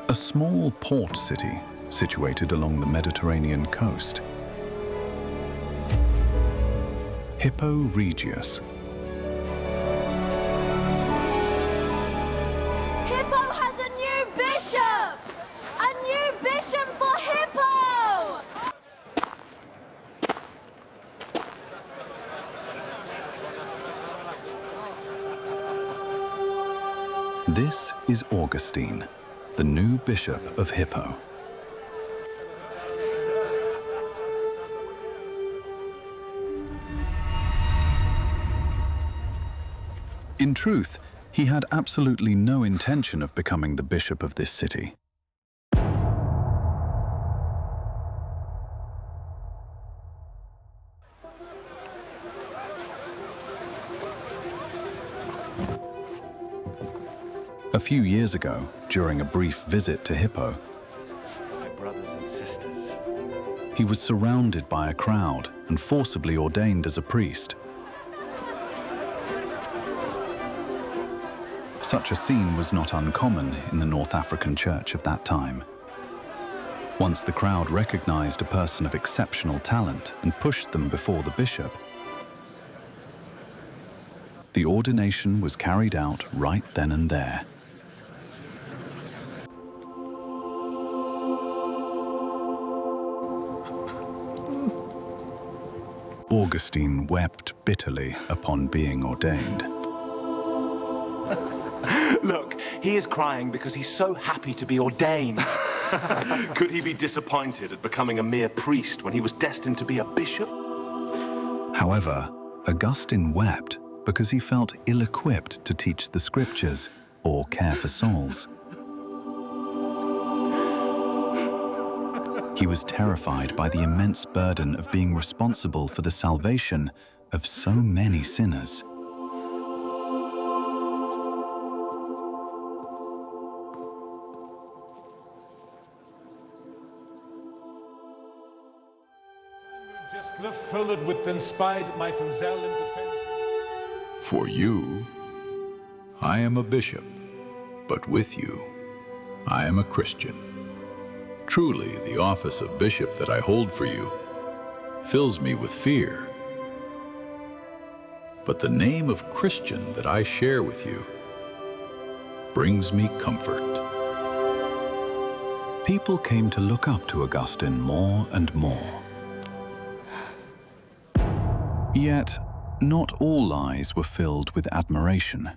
A small port city situated along the Mediterranean coast. Hippo Regius. Hippo has a new bishop! A new bishop for Hippo! This is Augustine, the new bishop of Hippo. In truth, he had absolutely no intention of becoming the bishop of this city. A few years ago, during a brief visit to Hippo, My brothers and sisters. he was surrounded by a crowd and forcibly ordained as a priest. Such a scene was not uncommon in the North African church of that time. Once the crowd recognized a person of exceptional talent and pushed them before the bishop, the ordination was carried out right then and there. Augustine wept bitterly upon being ordained. Look, he is crying because he's so happy to be ordained. Could he be disappointed at becoming a mere priest when he was destined to be a bishop? However, Augustine wept because he felt ill-equipped to teach the scriptures or care for souls. He was terrified by the immense burden of being responsible for the salvation of so many sinners. Just filled with inspired my from zeal and defense. For you, I am a bishop, but with you, I am a Christian. Truly, the office of bishop that I hold for you fills me with fear. But the name of Christian that I share with you brings me comfort. People came to look up to Augustine more and more. Yet, not all eyes were filled with admiration.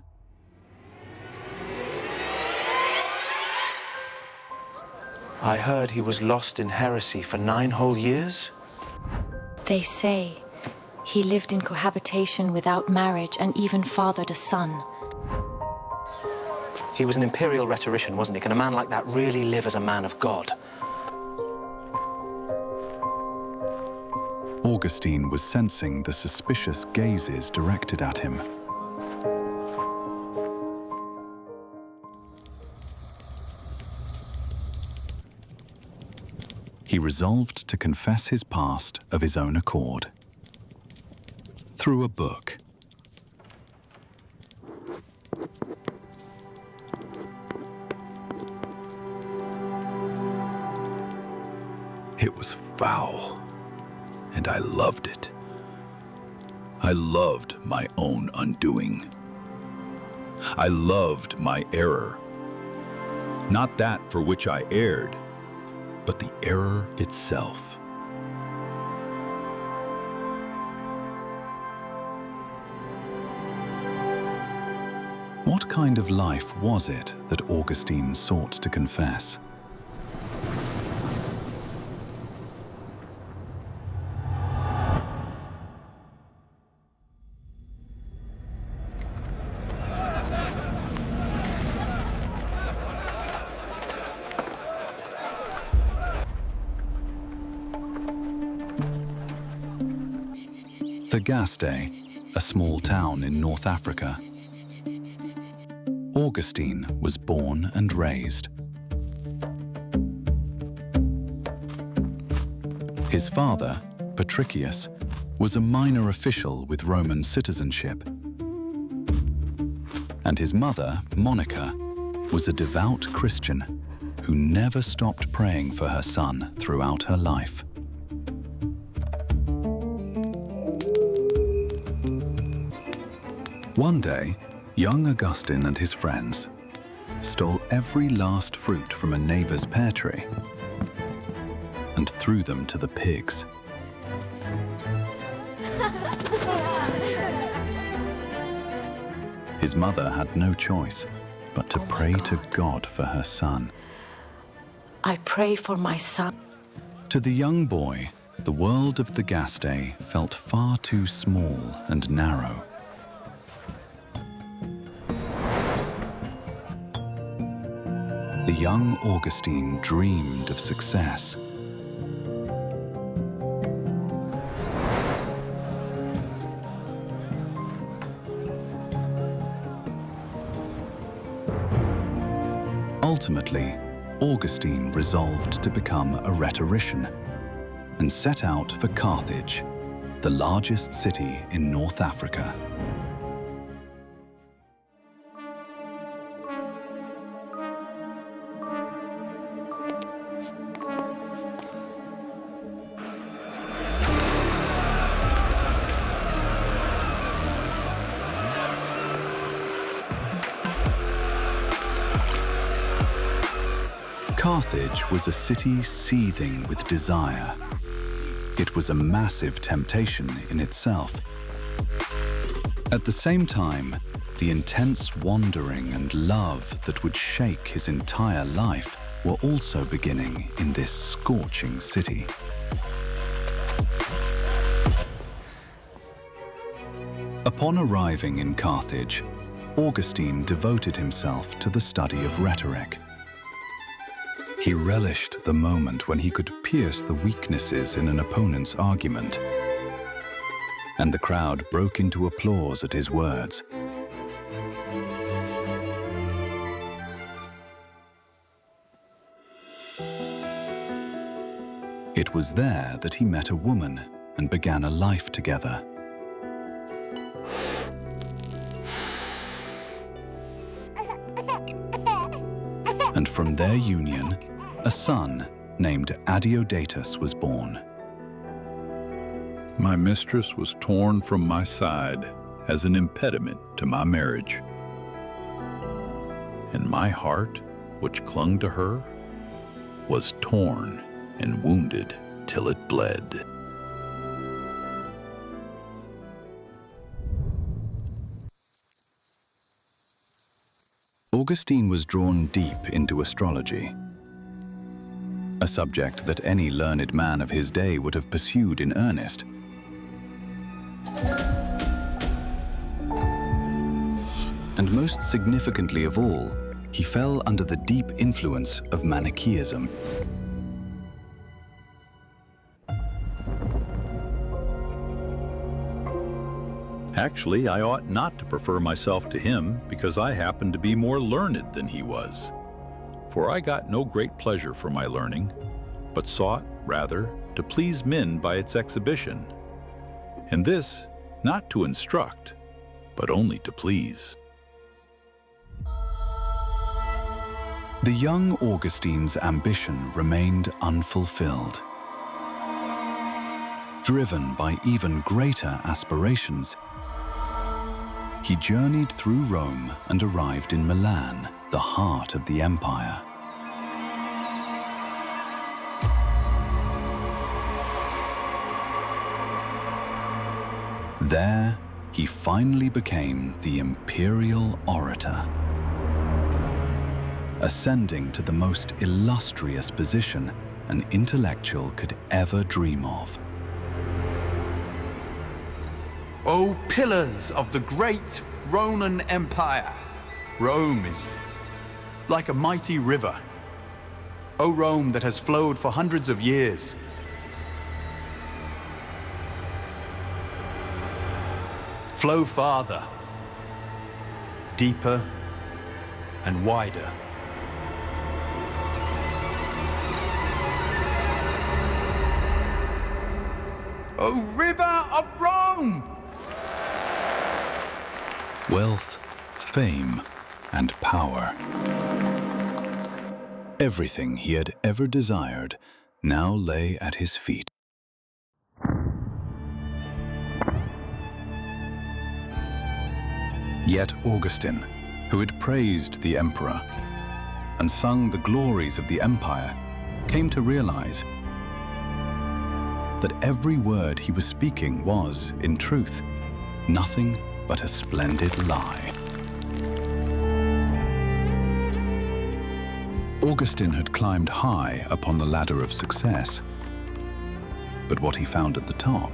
I heard he was lost in heresy for 9 whole years. They say he lived in cohabitation without marriage and even fathered a son. He was an imperial rhetorician, wasn't he? Can a man like that really live as a man of God? Augustine was sensing the suspicious gazes directed at him. He resolved to confess his past of his own accord, through a book. It was foul, and I loved it. I loved my own undoing. I loved my error. Not that for which I erred, but the error itself. What kind of life was it that Augustine sought to confess? Tagaste, a small town in North Africa. Augustine was born and raised. His father, Patricius, was a minor official with Roman citizenship, and his mother, Monica, was a devout Christian who never stopped praying for her son throughout her life. One day, young Augustine and his friends stole every last fruit from a neighbor's pear tree and threw them to the pigs. His mother had no choice but to pray to God for her son. I pray for my son. To the young boy, the world of the Gaste felt far too small and narrow. The young Augustine dreamed of success. Ultimately, Augustine resolved to become a rhetorician and set out for Carthage, the largest city in North Africa. Carthage was a city seething with desire. It was a massive temptation in itself. At the same time, the intense wandering and love that would shake his entire life were also beginning in this scorching city. Upon arriving in Carthage, Augustine devoted himself to the study of rhetoric. He relished the moment when he could pierce the weaknesses in an opponent's argument, and the crowd broke into applause at his words. It was there that he met a woman and began a life together. And from their union, a son named Adeodatus was born. My mistress was torn from my side as an impediment to my marriage. And my heart, which clung to her, was torn and wounded till it bled. Augustine was drawn deep into astrology, a subject that any learned man of his day would have pursued in earnest. And most significantly of all, he fell under the deep influence of Manichaeism. Actually, I ought not to prefer myself to him because I happened to be more learned than he was. For I got no great pleasure from my learning, but sought, rather, to please men by its exhibition. And this, not to instruct, but only to please. The young Augustine's ambition remained unfulfilled. Driven by even greater aspirations, he journeyed through Rome and arrived in Milan, the heart of the empire. There, he finally became the imperial orator, ascending to the most illustrious position an intellectual could ever dream of. O pillars of the great Roman Empire, Rome is like a mighty river. O Rome that has flowed for hundreds of years. Flow farther, deeper and wider. O river of Rome! Wealth, fame, and power. Everything he had ever desired now lay at his feet. Yet Augustine, who had praised the emperor and sung the glories of the empire, came to realize that every word he was speaking was, in truth, nothing but a splendid lie. Augustine had climbed high upon the ladder of success, but what he found at the top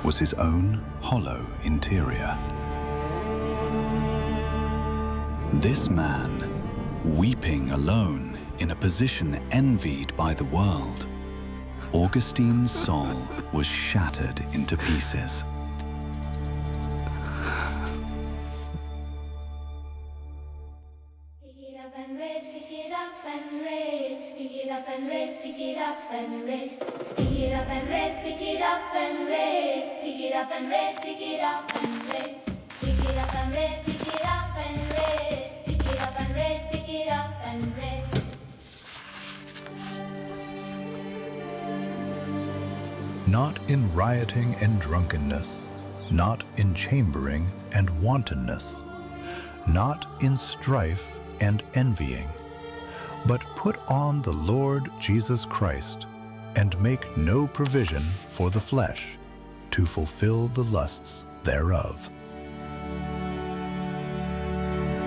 was his own hollow interior. This man, weeping alone in a position envied by the world, Augustine's soul was shattered into pieces. Pick it up and read, pick it up and read, pick it up and read, pick it up and read, pick it up and read, pick it up and read, pick it up and read, pick it up and read, pick it up and read, pick it up and read, pick it up and read, pick it up and read. Not in rioting and drunkenness, not in chambering and wantonness, not in strife and envying, but put on the Lord Jesus Christ, and make no provision for the flesh, to fulfill the lusts thereof.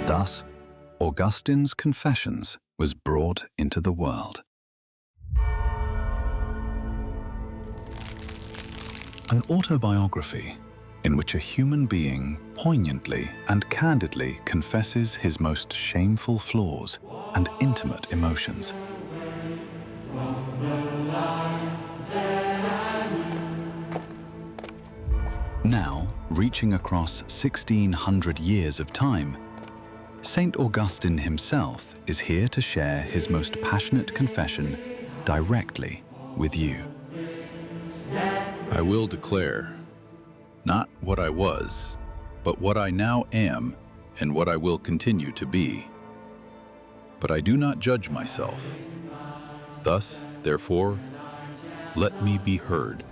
Thus, Augustine's Confessions was brought into the world. An autobiography in which a human being poignantly and candidly confesses his most shameful flaws and intimate emotions. Now, reaching across 1600 years of time, Saint Augustine himself is here to share his most passionate confession directly with you. I will declare, not what I was, but what I now am and what I will continue to be. But I do not judge myself. Thus, therefore, let me be heard.